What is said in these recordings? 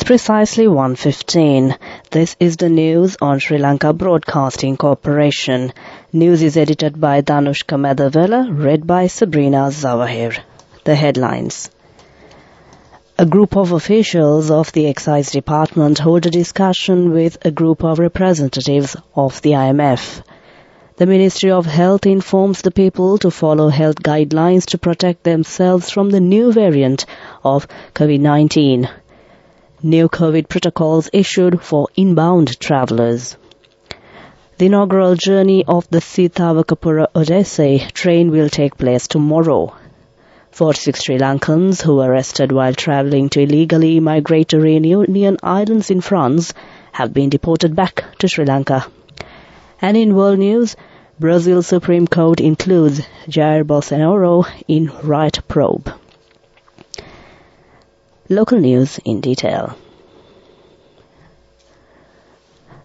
It's precisely 1:15. This is the news on Sri Lanka Broadcasting Corporation. News is edited by Danushka Madhavela, read by Sabrina Zawahir. The headlines. A group of officials of the Excise Department hold a discussion with a group of representatives of the IMF. The Ministry of Health informs the people to follow health guidelines to protect themselves from the new variant of COVID-19. New COVID protocols issued for inbound travellers. The inaugural journey of the Sitavakapura-Odyssey train will take place tomorrow. 46 Sri Lankans who were arrested while travelling to illegally migratory Reunion Islands in France have been deported back to Sri Lanka. And in world news, Brazil's Supreme Court includes Jair Bolsonaro in riot probe. Local news in detail.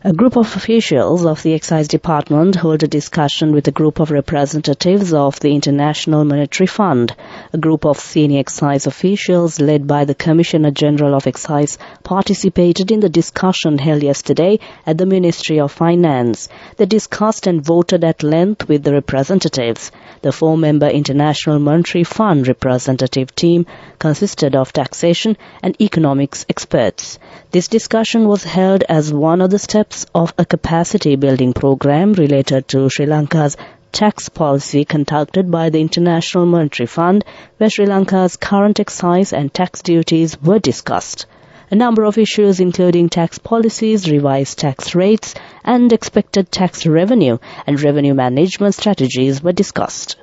A group of officials of the Excise Department hold a discussion with a group of representatives of the International Monetary Fund. A group of senior excise officials led by the Commissioner General of Excise participated in the discussion held yesterday at the Ministry of Finance. They discussed and voted at length with the representatives. The 4-member International Monetary Fund representative team consisted of taxation and economics experts. This discussion was held as one of the steps of a capacity-building program related to Sri Lanka's tax policy conducted by the International Monetary Fund, where Sri Lanka's current excise and tax duties were discussed. A number of issues including tax policies, revised tax rates, and expected tax revenue and revenue management strategies were discussed.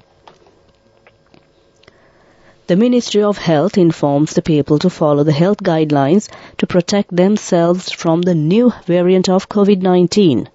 The Ministry of Health informs the people to follow the health guidelines to protect themselves from the new variant of COVID-19.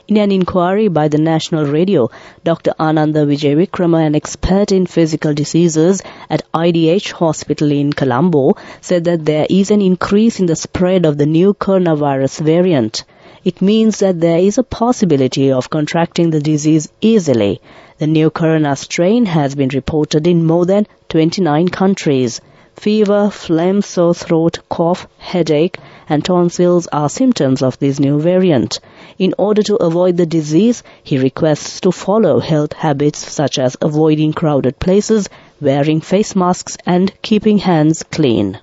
In an inquiry by the National Radio, Dr. Ananda Wijevikrama, an expert in physical diseases at IDH Hospital in Colombo, said that there is an increase in the spread of the new coronavirus variant. It means that there is a possibility of contracting the disease easily. The new corona strain has been reported in more than 29 countries. Fever, phlegm, sore throat, cough, headache, and tonsils are symptoms of this new variant. In order to avoid the disease, he requests to follow health habits such as avoiding crowded places, wearing face masks, and keeping hands clean.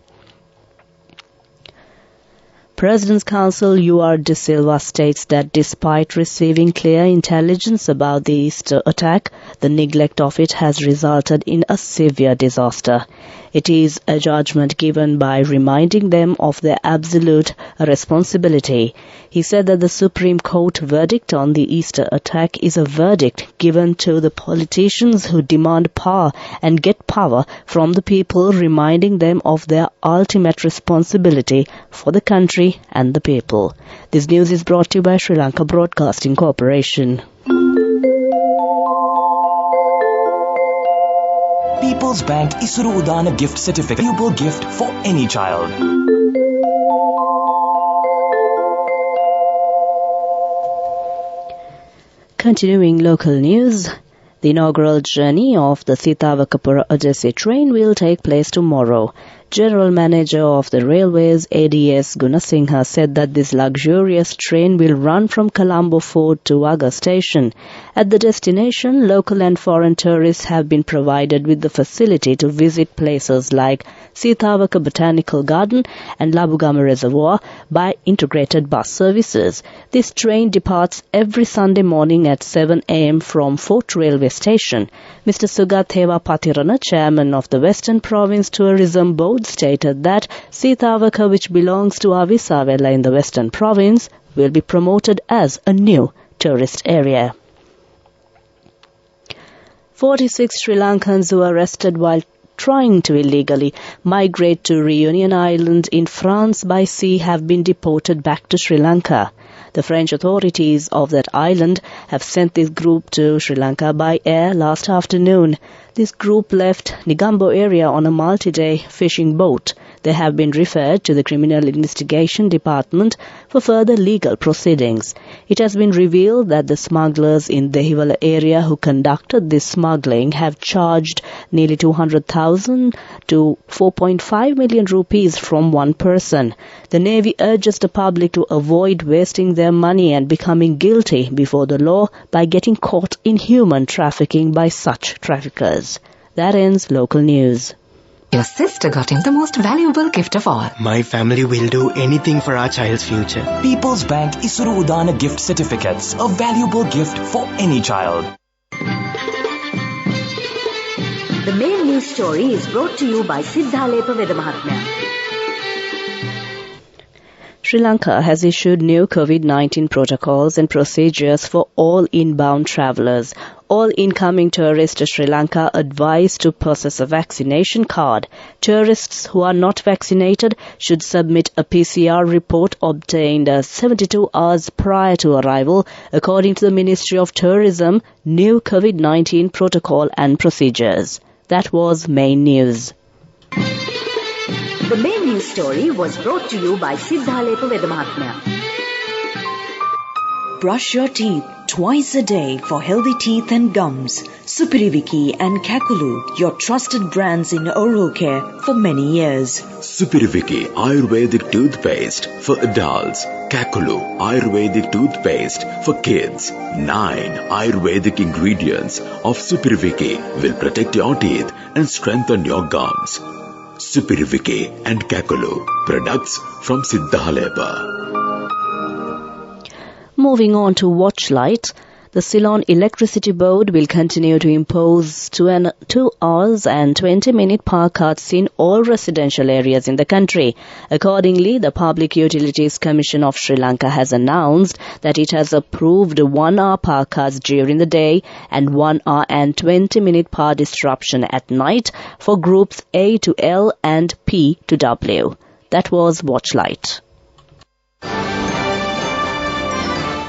President's Counsel U.R. De Silva states that despite receiving clear intelligence about the Easter attack, the neglect of it has resulted in a severe disaster. It is a judgment given by reminding them of their absolute responsibility. He said that the Supreme Court verdict on the Easter attack is a verdict given to the politicians who demand power and get power from the people, reminding them of their ultimate responsibility for the country and the people. This news is brought to you by Sri Lanka Broadcasting Corporation. People's Bank Isuru Udana gift certificate. Valuable gift for any child. Continuing local news, the inaugural journey of the Sitavakapura-Odyssey train will take place tomorrow. General Manager of the Railways, ADS Gunasinghe, said that this luxurious train will run from Colombo Fort to Aga Station. At the destination, local and foreign tourists have been provided with the facility to visit places like Sitavaka Botanical Garden and Labugama Reservoir by integrated bus services. This train departs every Sunday morning at 7 a.m. from Fort Railway Station. Mr. Sugatheva Patirana, chairman of the Western Province Tourism Board, stated that Sitavaka, which belongs to Avisavela in the Western Province, will be promoted as a new tourist area. 46 Sri Lankans who were arrested while trying to illegally migrate to Reunion Island in France by sea have been deported back to Sri Lanka. The French authorities of that island have sent this group to Sri Lanka by air last afternoon. This group left Negombo area on a multi-day fishing boat. They have been referred to the Criminal Investigation Department for further legal proceedings. It has been revealed that the smugglers in the Dehiwala area who conducted this smuggling have charged nearly 200,000 to 4.5 million rupees from one person. The Navy urges the public to avoid wasting their money and becoming guilty before the law by getting caught in human trafficking by such traffickers. That ends local news. Your sister got him the most valuable gift of all. My family will do anything for our child's future. People's Bank Isuru Udana gift certificates, a valuable gift for any child. The main news story is brought to you by Siddhalepa Vedamahatmya. Sri Lanka has issued new COVID-19 protocols and procedures for all inbound travellers. All incoming tourists to Sri Lanka advised to possess a vaccination card. Tourists who are not vaccinated should submit a PCR report obtained 72 hours prior to arrival, according to the Ministry of Tourism, new COVID-19 protocol and procedures. That was main news. The main news story was brought to you by Siddhalepa Vedamahatmya. Brush your teeth twice a day for healthy teeth and gums. Supiriviki and Kakulu, your trusted brands in oral care for many years. Supiriviki Ayurvedic toothpaste for adults. Kakulu Ayurvedic toothpaste for kids. 9 Ayurvedic ingredients of Supiriviki will protect your teeth and strengthen your gums. Supiriviki and Kakulu, products from Siddhalepa. Moving on to Watchlight, the Ceylon Electricity Board will continue to impose 2 hours and 20-minute park cuts in all residential areas in the country. Accordingly, the Public Utilities Commission of Sri Lanka has announced that it has approved 1 hour park cuts during the day and 1 hour and 20-minute power disruption at night for groups A to L and P to W. That was Watchlight.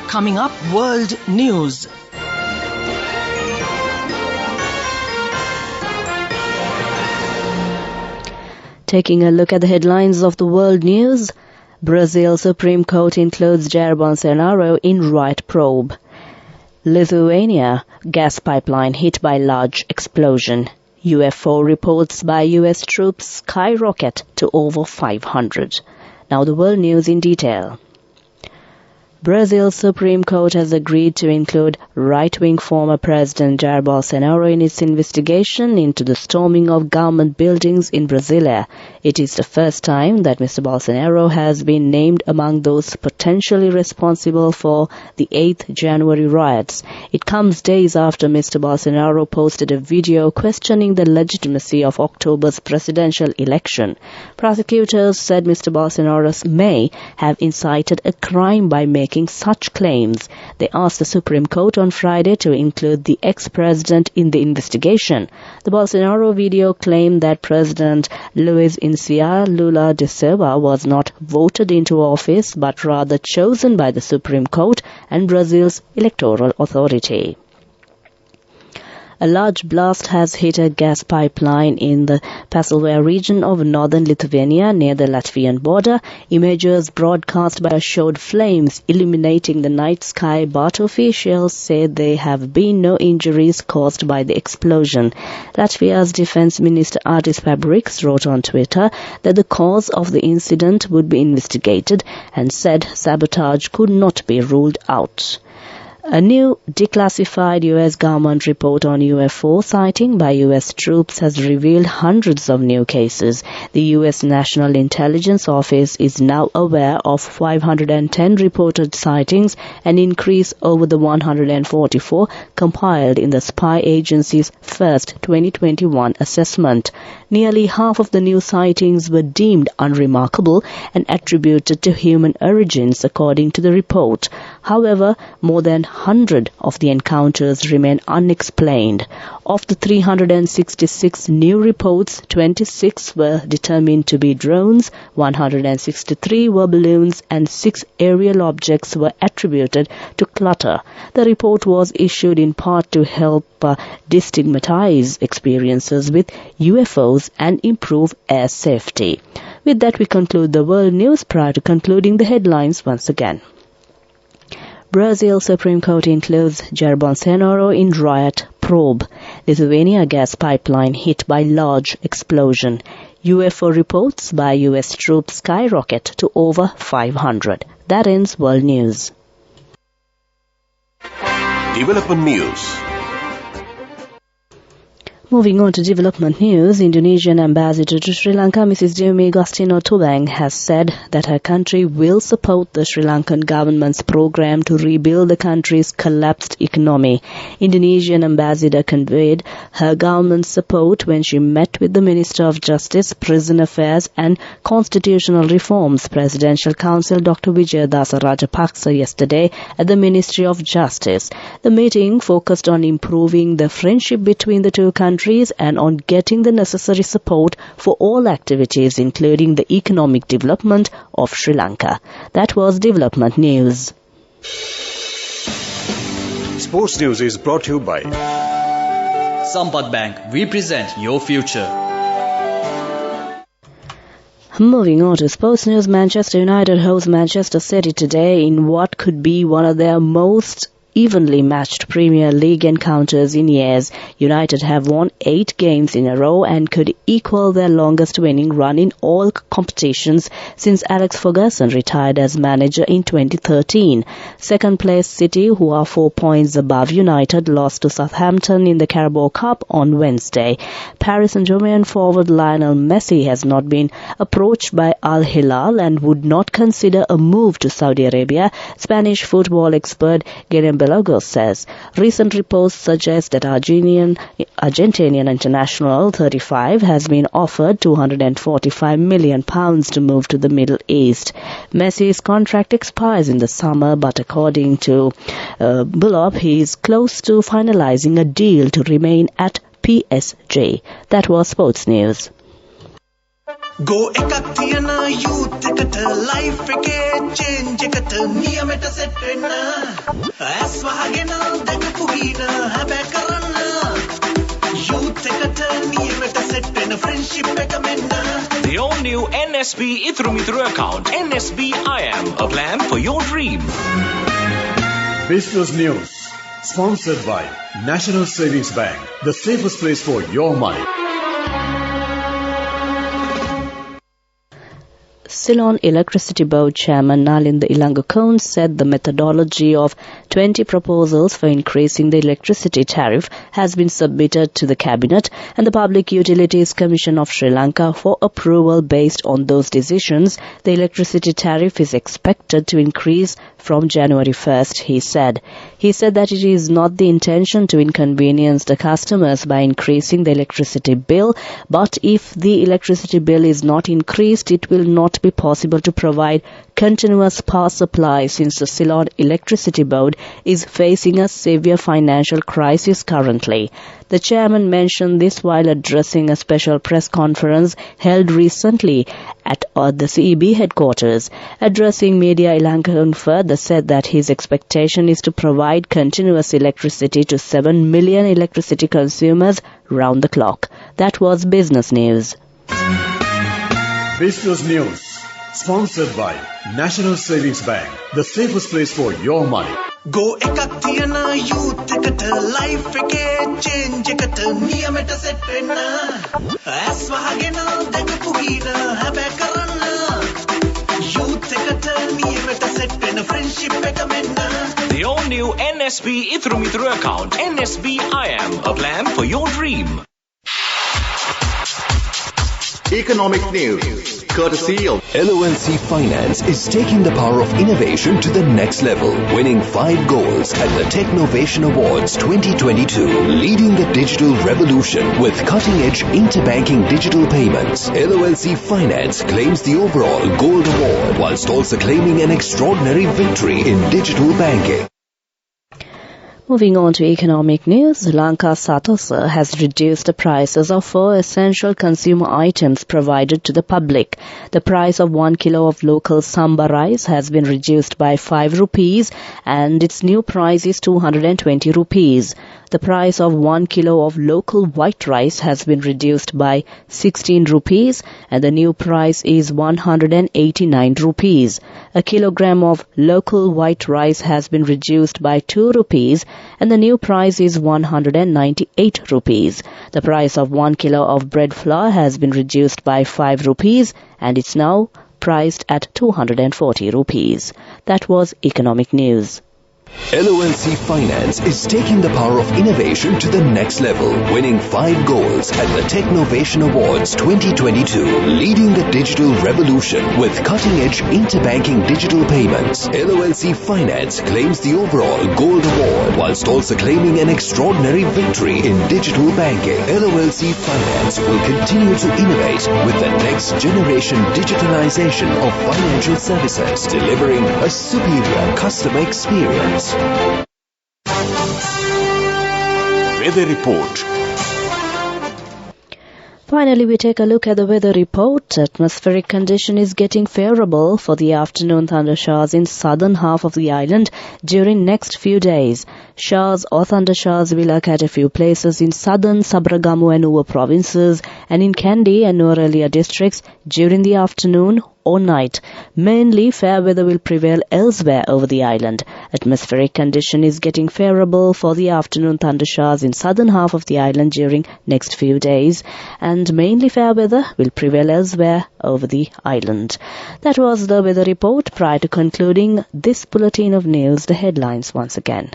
Coming up, World News. Taking a look at the headlines of the world news, Brazil Supreme Court includes Jair Bolsonaro in right probe. Lithuania, gas pipeline hit by large explosion. UFO reports by US troops skyrocket to over 500. Now the world news in detail. Brazil's Supreme Court has agreed to include right-wing former President Jair Bolsonaro in its investigation into the storming of government buildings in Brasilia. It is the first time that Mr. Bolsonaro has been named among those potentially responsible for the 8th January riots. It comes days after Mr. Bolsonaro posted a video questioning the legitimacy of October's presidential election. Prosecutors said Mr. Bolsonaro may have incited a crime by making such claims. They asked the Supreme Court on Friday to include the ex-president in the investigation. The Bolsonaro video claimed that President Luiz Inácio Lula da Silva was not voted into office but rather chosen by the Supreme Court and Brazil's electoral authority. A large blast has hit a gas pipeline in the Pasilva region of northern Lithuania near the Latvian border. Images broadcast by showed flames illuminating the night sky, but officials said there have been no injuries caused by the explosion. Latvia's Defense Minister Artis Pabriks wrote on Twitter that the cause of the incident would be investigated and said sabotage could not be ruled out. A new declassified U.S. government report on UFO sighting by U.S. troops has revealed hundreds of new cases. The U.S. National Intelligence Office is now aware of 510 reported sightings, an increase over the 144 compiled in the spy agency's first 2021 assessment. Nearly half of the new sightings were deemed unremarkable and attributed to human origins, according to the report. However, more than 100 of the encounters remain unexplained. Of the 366 new reports, 26 were determined to be drones, 163 were balloons, and 6 aerial objects were attributed to clutter. The report was issued in part to help destigmatize experiences with UFOs and improve air safety. With that, we conclude the world news prior to concluding the headlines once again. Brazil Supreme Court includes Jair Bolsonaro in riot probe. Lithuania gas pipeline hit by large explosion. UFO reports by US troops skyrocket to over 500. That ends world news. Development news. Moving on to development news, Indonesian ambassador to Sri Lanka, Mrs. Dewi Agustino Tubang, has said that her country will support the Sri Lankan government's program to rebuild the country's collapsed economy. Indonesian ambassador conveyed her government's support when she met with the Minister of Justice, Prison Affairs and Constitutional Reforms Presidential Council Dr. Wijayadasa Rajapaksa yesterday at the Ministry of Justice. The meeting focused on improving the friendship between the two countries and on getting the necessary support for all activities, including the economic development of Sri Lanka. That was development news. Sports news is brought to you by Sampath Bank. We present your future. Moving on to sports news, Manchester United hosts Manchester City today in what could be one of their most evenly matched Premier League encounters in years. United have won 8 games in a row and could equal their longest winning run in all competitions since Alex Ferguson retired as manager in 2013. Second place City, who are 4 points above United, lost to Southampton in the Carabao Cup on Wednesday. Paris Saint-Germain forward Lionel Messi has not been approached by Al Hilal and would not consider a move to Saudi Arabia, Spanish football expert Guillermo Belagos says. Recent reports suggest that Argentinian international 35 has been offered £245 million to move to the Middle East. Messi's contract expires in the summer, but according to Bullock, he is close to finalizing a deal to remain at PSG. That was sports news. Go ekathiana youth ekat life eke change ekat niyameta set wenna as wahagena dakapugina habe karanna youth ekat niyameta set wenna friendship එක menna. The all new NSB Ithru account, NSB IAM, a plan for your dream. Business news sponsored by National Savings Bank, the safest place for your money. Ceylon Electricity Board Chairman Nalinda Ilangakone said the methodology of 20 proposals for increasing the electricity tariff has been submitted to the Cabinet and the Public Utilities Commission of Sri Lanka for approval. Based on those decisions, the electricity tariff is expected to increase from January 1st, he said. He said that it is not the intention to inconvenience the customers by increasing the electricity bill, but if the electricity bill is not increased, it will not be possible to provide continuous power supply since the Ceylon Electricity Board is facing a severe financial crisis currently. The chairman mentioned this while addressing a special press conference held recently at the CEB headquarters. Addressing media, Ilangakone further said that his expectation is to provide continuous electricity to 7 million electricity consumers round the clock. That was business news. Business news sponsored by National Savings Bank, the safest place for your money. Go ekathiana youth ekat life eke change ekat niyameta set wenna as wahagena dakapugina habe karanna youth ekat niyameta set wenna friendship එක menna. The all new NSB Ithru account, NSB IAM, a plan for your dream. Economic news, courtesy of LONC Finance is taking the power of innovation to the next level, winning 5 golds at the Technovation Awards 2022, leading the digital revolution with cutting-edge interbanking digital payments. LONC Finance claims the overall gold award whilst also claiming an extraordinary victory in digital banking. Moving on to economic news, Lanka Satosa has reduced the prices of 4 essential consumer items provided to the public. The price of 1 kilo of local samba rice has been reduced by 5 rupees and its new price is 220 rupees. The price of 1 kilo of local white rice has been reduced by 16 rupees and the new price is 189 rupees. A kilogram of local white rice has been reduced by 2 rupees and the new price is 198 rupees. The price of 1 kilo of bread flour has been reduced by 5 rupees and it's now priced at 240 rupees. That was economic news. LONC Finance is taking the power of innovation to the next level, winning 5 golds at the Technovation Awards 2022, leading the digital revolution with cutting-edge interbanking digital payments. LONC Finance claims the overall gold award whilst also claiming an extraordinary victory in digital banking. LONC Finance will continue to innovate with the next generation digitalization of financial services, delivering a superior customer experience. Weather report. Finally, we take a look at the weather report. Atmospheric condition is getting favorable for the afternoon thundershowers in southern half of the island during next few days. Showers or thundershowers will occur at a few places in southern Sabragamu and Nuwa provinces and in Kandy and Nuwara districts during the afternoon or night. Mainly fair weather will prevail elsewhere over the island. Atmospheric condition is getting favorable for the afternoon thundershowers in southern half of the island during next few days and mainly fair weather will prevail elsewhere over the island. That was the weather report. Prior to concluding this bulletin of news, the headlines once again.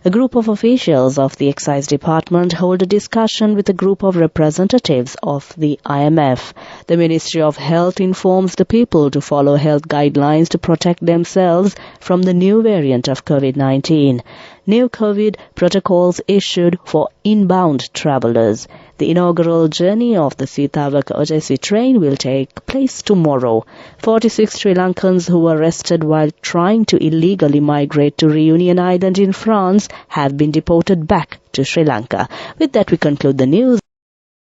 A group of officials of the Excise Department hold a discussion with a group of representatives of the IMF. The Ministry of Health informs the people to follow health guidelines to protect themselves from the new variant of COVID-19. New COVID protocols issued for inbound travellers. The inaugural journey of the Sitavaka Ojasi train will take place tomorrow. 46 Sri Lankans who were arrested while trying to illegally migrate to Reunion Island in France have been deported back to Sri Lanka. With that, we conclude the news.